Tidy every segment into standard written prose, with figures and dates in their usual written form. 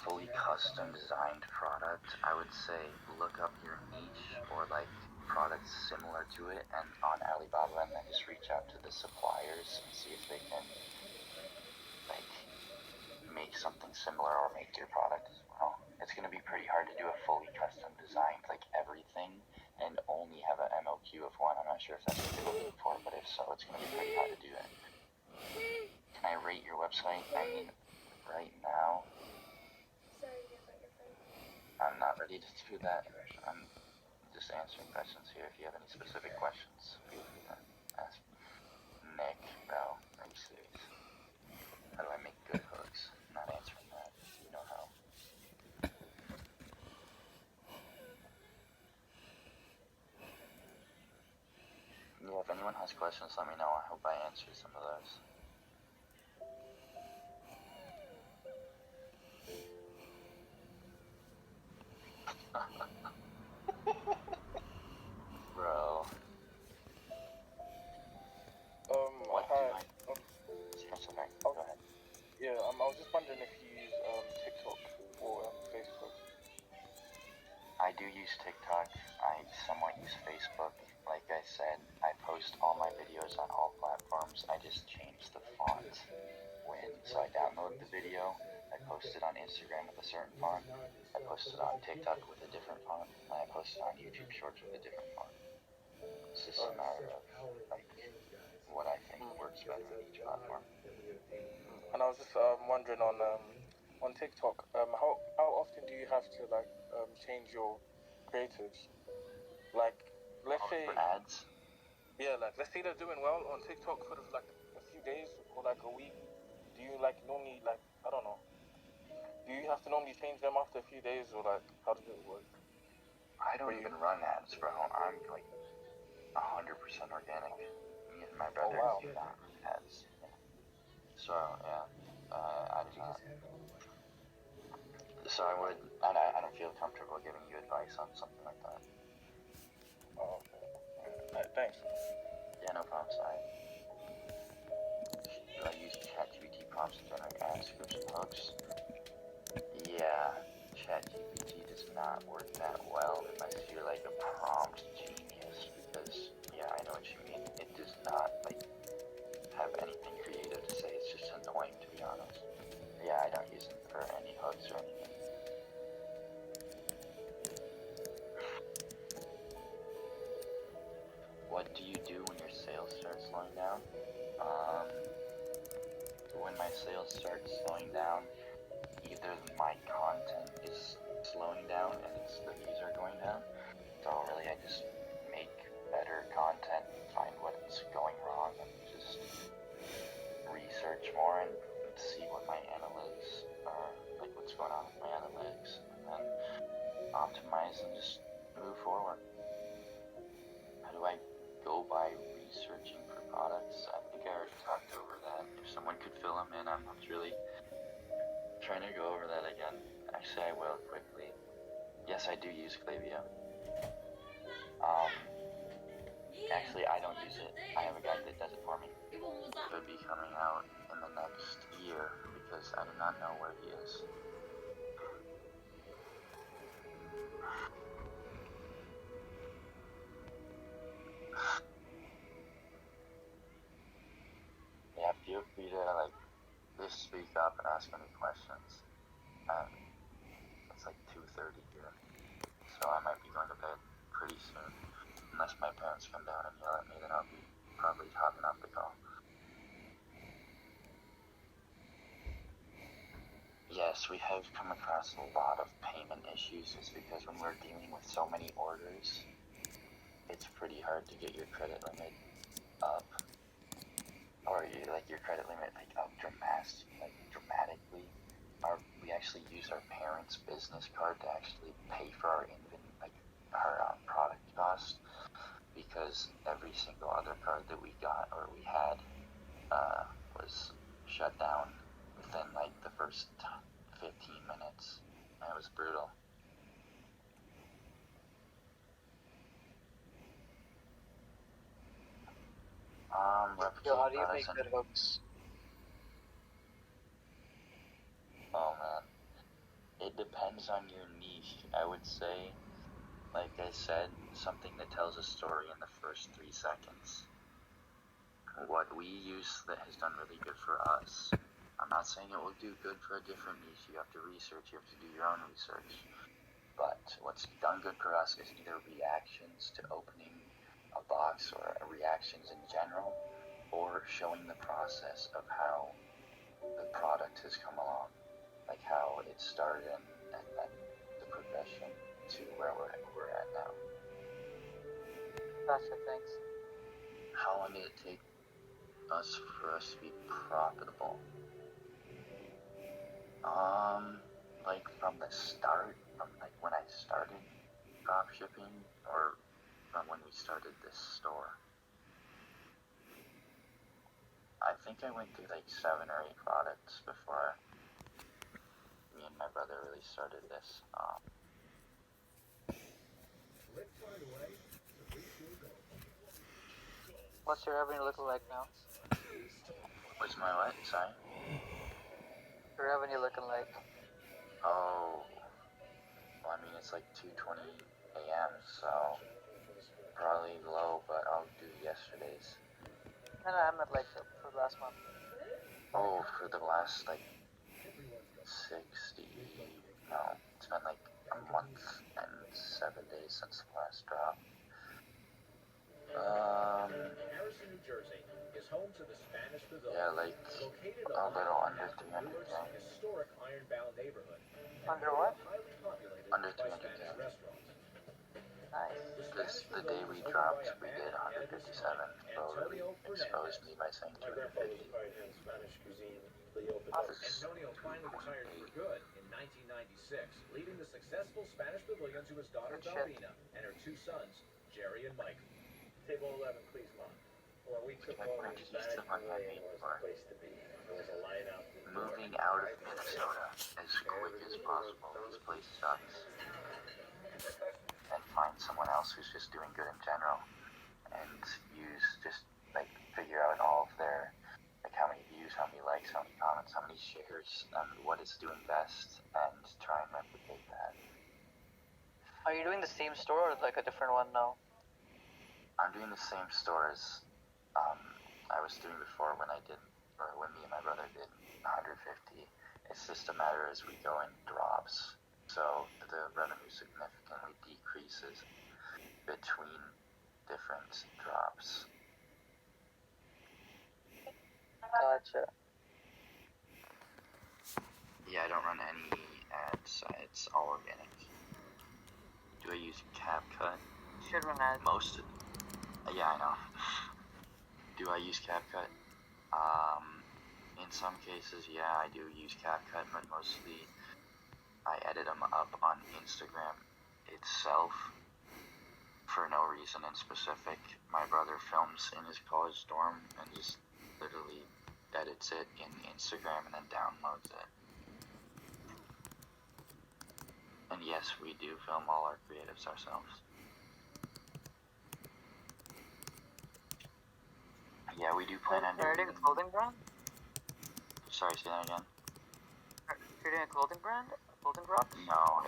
fully custom designed product, I would say look up your niche or like products similar to it and on Alibaba, and then just reach out to the suppliers and see if they can like make something similar or make your product as well. It's going to be pretty hard to do a fully custom designed like everything and only have an MOQ of one. I'm not sure if that's what you're looking for, but if so, it's going to be pretty hard to do it. Can I rate your website? I mean, right now, I'm not ready to do that. I'm just answering questions here. If you have any specific questions, feel free to ask. Nick, bro, are you serious? How do I make good hooks? I'm not answering that. You know how. Yeah, if anyone has questions, let me know. I hope I answered some of those. Bro. What hi. do I... Sorry, go ahead. Yeah, I was just wondering if you use TikTok or Facebook. I do use TikTok. I somewhat use Facebook. Like I said, I post all my videos on all platforms. I just change the font so I download the video. I post it on Instagram with a certain font. I post it on TikTok with a different font. And I post it on YouTube Shorts with a different font. It's just a matter of like what I think works better on each platform. And I was just wondering on TikTok, how often do you have to like change your creatives? Like, let's say for ads. Yeah, like let's say they're doing well on TikTok for like a few days or like a week. Do you like normally like I don't know? Do you have to normally change them after a few days or like how does it work? I don't even run ads, bro. I'm like 100% organic. Me and my brother do not run ads. Yeah. So yeah, I do not. So I would, and I don't feel comfortable giving you advice on something like that. Oh, okay. Thanks. Yeah, no problem. Sorry. Do I use ChatGPT prompts to generate ad scripts and hooks? Yeah, ChatGPT does not work that well unless you're like a prompt genius. Because yeah, I know what you mean. It does not like have anything creative to say. It's just annoying, to be honest. Yeah, I don't use it for any hooks or anything. What do you do when your sales start slowing down? When my sales start slowing down, either my content is slowing down and the views are going down. So really, I just make better content, find what's going wrong, and just research more and see what my analytics are, like what's going on with my analytics, and then optimize and just move forward. How do I go by researching for products? I think I already talked over that. If someone could fill them in, I'm not really trying to go over that again. Actually, I will quickly. Yes, I do use Klaviyo. Actually, I don't use it. I have a guy that does it for me. It would be coming out in the next year because I do not know where he is. Yeah, feel free to like just speak up and ask any questions. It's like 2:30 here, so I might be going to bed pretty soon. Unless my parents come down and yell at me, then I'll be probably hopping off the call. Yes, we have come across a lot of payment issues just because when we're dealing with so many orders, it's pretty hard to get your credit limit up, or your credit limit up dramatically. We actually use our parents' business card to actually pay for our product cost, because every single other card that we got or we had was shut down within like the first 15 minutes. It was brutal. Yo, how do you make good hooks? Oh man. depends on your niche. I would say, like I said, something that tells a story in the first 3 seconds. What we use that has done really good for us. I'm not saying it will do good for a different niche. You have to research, you have to do your own research. But what's done good for us is either reactions to opening a box or reactions in general, or showing the process of how the product has come along, like how it started and then the progression to where we're at now. Gotcha, thanks. How long did it take for us to be profitable? Like from the start, from like when I started dropshipping, or from when we started this store. I think I went through like 7 or 8 products before me and my brother really started this. What's your revenue looking like now? What's my what? Sorry? Your revenue looking like? Oh, well, I mean, it's like 2:20 a.m., so probably low, but I'll do yesterday's. No, I meant like for the last month. Oh, for the last like 60, no, it's been like a month and 7 days since the last drop. Yeah, like a little under 300K. Under what? Under 300K. Nice. Because the day we dropped, we did 157, so really exposed me by saying 250. Antonio finally retired for good in 1996, leaving the successful Spanish pavilion to his daughter Balbina and her 2 sons, Jerry and Mike. Table 11, please, Mom. Well, we took over the Spanish pavilion was the place to be. There was a line out the door. Moving out of Minnesota as quick as possible. This place sucks. And find someone else who's just doing good in general, and just like figure out all of their, like how many views, how many likes, how many comments, how many shares, and what it's doing best, and try and replicate that. Are you doing the same store or like a different one now? I'm doing the same store as I was doing before when me and my brother did 150. It's just a matter as we go in drops, so the revenue significantly decreases between different drops. Gotcha. Yeah, I don't run any ads. It's all organic. Do I use CapCut? Should run ads. Yeah, I know. Do I use CapCut? In some cases, yeah, I do use CapCut, but mostly I edit them up on Instagram itself for no reason in specific. My brother films in his college dorm and just literally edits it in Instagram and then downloads it. And yes, we do film all our creatives ourselves. Yeah, we do plan on doing a clothing brand? Sorry, say that again? You're doing a clothing brand? Clothing drop? No,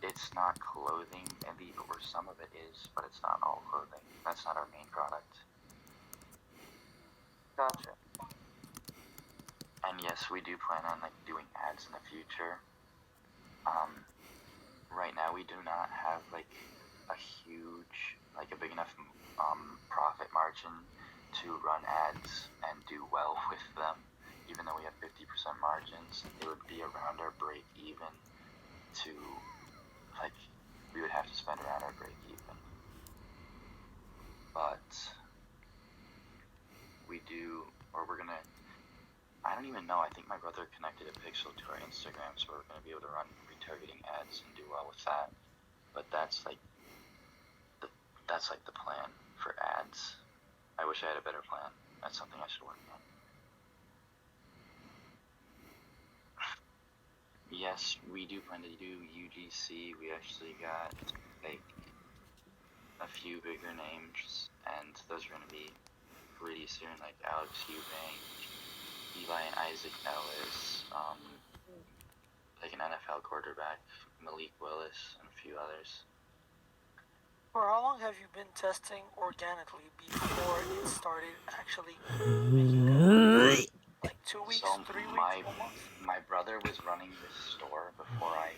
it's not clothing, or some of it is, but it's not all clothing. That's not our main product. Gotcha. And yes, we do plan on like doing ads in the future. Right now we do not have like a big enough profit margin to run ads and do well with them. Even though we have 50% margins, it would be around our break even we would have to spend around our break even. But I don't even know, I think my brother connected a pixel to our Instagram, so we're going to be able to run retargeting ads and do well with that. But that's like the plan for ads. I wish I had a better plan. That's something I should work on. Yes, we do plan to do UGC. We actually got like a few bigger names, and those are going to be pretty soon, like Alex Eubank, Eli and Isaac Ellis, like an NFL NFL quarterback, Malik Willis, and a few others. For how long have you been testing organically before it started actually making good? Like 2 weeks, So 3 weeks, my 1 month? my brother was running this store before I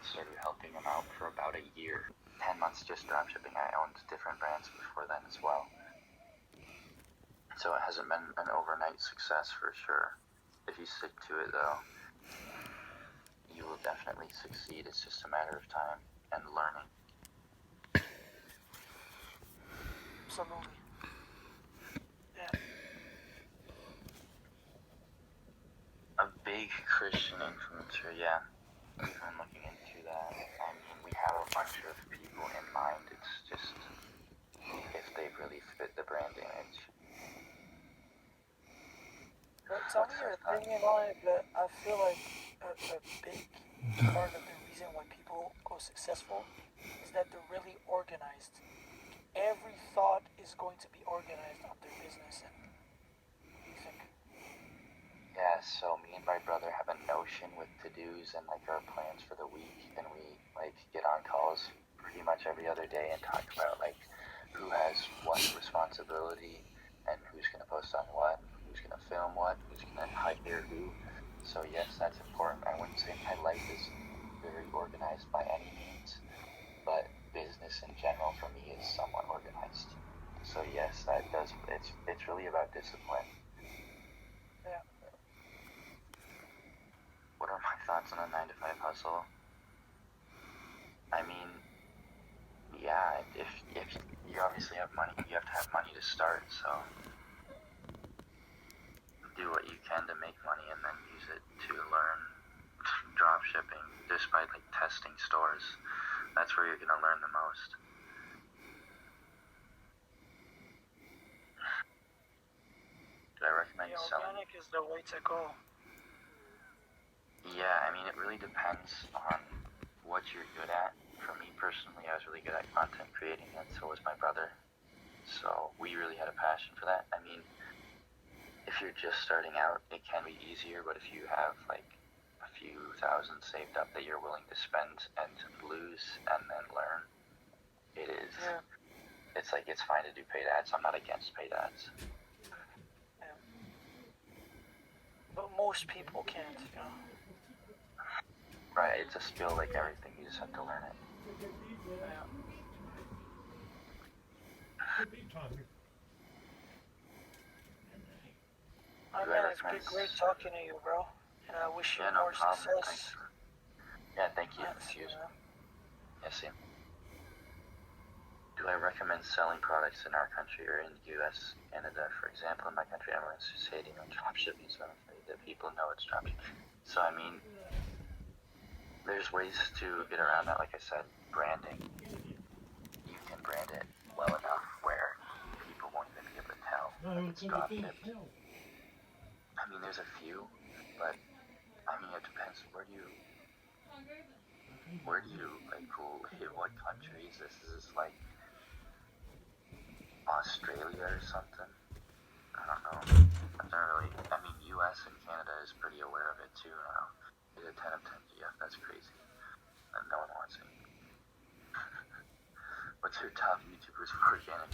started helping him out for about a year. 10 months just dropshipping. I owned different brands before then as well. So it hasn't been an overnight success for sure. If you stick to it though, you will definitely succeed. It's just a matter of time and learning. Absolutely. Yeah. A big Christian influencer, yeah. We've been looking into that. I mean, we have a bunch of people in mind. It's just if they really fit the brand image. But tell me your opinion on it, but I feel like a big part of the reason why people go successful is that they're really organized. Every thought is going to be organized of their business. And what do you think? Yeah, so me and my brother have a Notion with to-dos and like our plans for the week, and we like get on calls pretty much every other day and talk about like who has what responsibility and who's gonna post on what, who's gonna film what, who's gonna hire who. So yes, that's important. I wouldn't say my life is very organized by any means, but business in general for me is somewhat organized. So yes, that does. It's really about discipline. Yeah. What are my thoughts on a 9 to 5 hustle? I mean, yeah, if you obviously have money, you have to have money to start. So do what you can to make money, and then use it to learn drop shipping. Just by like testing stores, that's where you're gonna learn the most. Do I recommend Yeah, selling? organic is the way to go. Yeah, I mean, it really depends on what you're good at. For me personally, I was really good at content creating, and so was my brother. So we really had a passion for that. I mean, if you're just starting out, it can be easier, but if you have like a few thousand saved up that you're willing to spend and lose and then learn, it is. Yeah. It's like it's fine to do paid ads. I'm not against paid ads. Yeah. But most people can't, you know. Right, it's a skill like everything. You just have to learn it. Yeah. I Do mean, I it's been recommend? great talking to you, bro. And I wish you Yeah, no more problem. Thanks. success. Yeah, thank you. Yes, Cheers. man. Yes, same. Do I recommend selling products in our country or in the US, Canada? For example, in my country, everyone's just hating on dropshipping, so I'm afraid that people know it's dropshipping. So, I mean, there's ways to get around that. Like I said, branding. You can brand it well enough where people won't even be able to tell that it's dropshipped. I mean, there's a few, but I mean, it depends. Where do you like? What country is this? Is this like Australia or something? I don't know. I've never really. I mean, U.S. and Canada is pretty aware of it too now. It's a 10 of 10 GF. That's crazy. And no one wants it. What's your top YouTubers for organic?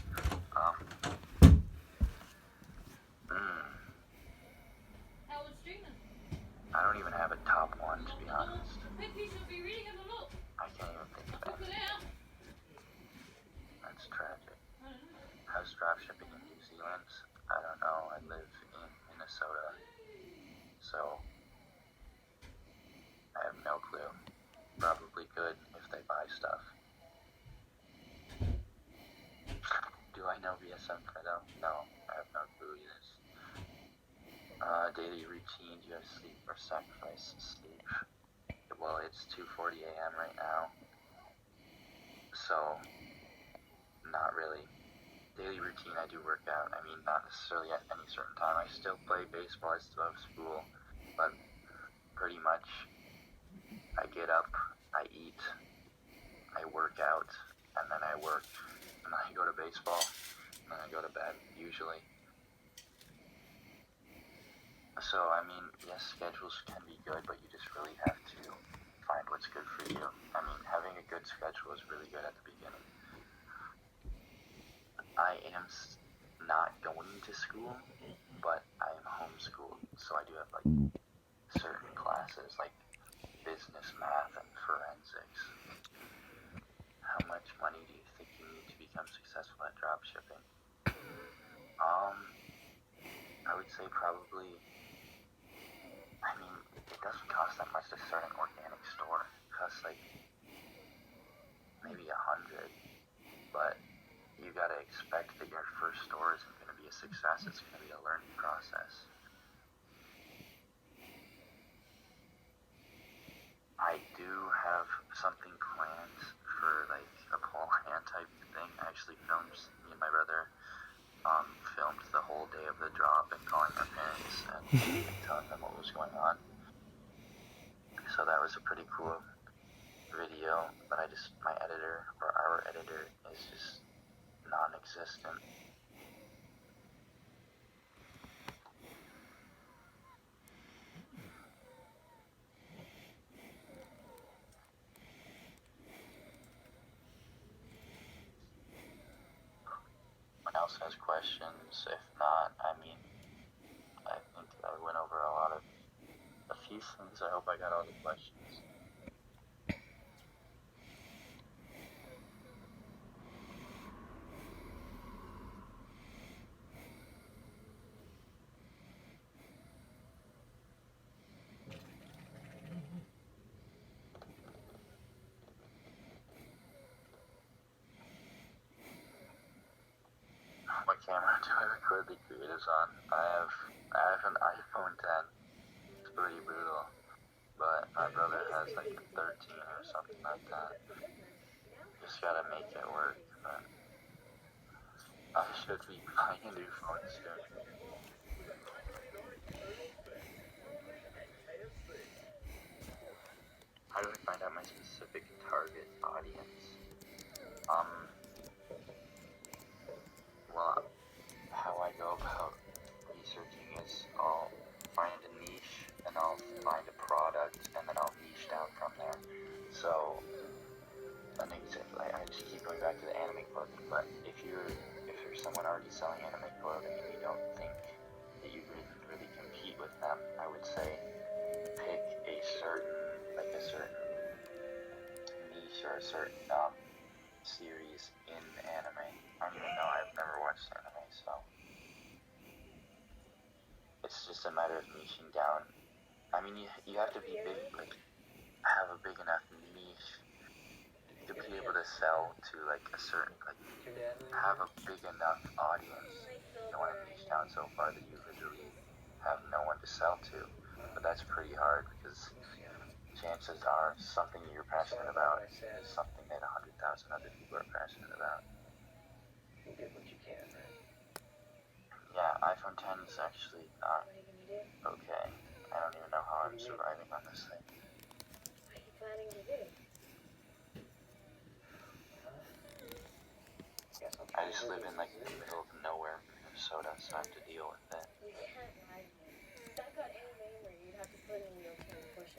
I don't even have a top one, to be honest. I can't even think of any. That's tragic. How's dropshipping in New Zealand? I don't know. I live in Minnesota, so I have no clue. Probably good if they buy stuff. Do I know VSM Credo? No, I have no clue either. Daily routine, do you have sleep or sacrifice sleep? Well, it's 2:40 a.m. right now, so not really. Daily routine, I do work out. I mean, not necessarily at any certain time. I still play baseball, I still have school, but pretty much I get up, I eat, I work out, and then I work, and then I go to baseball, and then I go to bed, usually. So, I mean, yes, schedules can be good, but you just really have to find what's good for you. I mean, having a good schedule is really good at the beginning. I am not going to school, but I am homeschooled, so I do have like certain classes like business, math, and forensics. How much money do you think you need to become successful at dropshipping? I would say probably, I mean, it doesn't cost that much to start an organic store. It costs like maybe 100, but you gotta expect that your first store isn't gonna be a success. It's gonna be a learning process. I do have something planned for like a Paul Hand type thing. I actually filmed, me and my brother filmed the whole day of the drop and calling our parents and telling them what was going on. So that was a pretty cool video, but my editor, or our editor, is just non-existent. Anyone else has questions? If not, I mean, I think I went over a few things. I hope I got all the questions. What camera do I record the creatives on? I have an iPhone 10. It's pretty brutal, but my brother has like a 13 or something like that. Just gotta make it work, but I should be buying a new phone soon. How do I find out my specific target audience? Well, how I go about researching is I'll find a niche and I'll find a product and then I'll niche down from there. So, an example, I just keep going back to the anime clothing, but if you're someone already selling anime clothing and you don't think that you really compete with them, I would say pick a certain niche or a certain series in anime. I don't even know, I've never watched anime, so it's just a matter of niching down. I mean, you have to be big, like, have a big enough niche to be able to sell to like a certain, like, have a big enough audience. You don't want to niche down so far that you literally have no one to sell to, but that's pretty hard because chances are something you're passionate about is something that 100,000 other people are passionate about. You get what you can, right? Yeah, iPhone 10 is actually not okay. I don't even know how I'm surviving on this thing. What are you planning to do? I just live in like the middle of nowhere, Minnesota, so I have to deal with it. You can't ride me. If I got any name where you'd have to put in wheelchair and push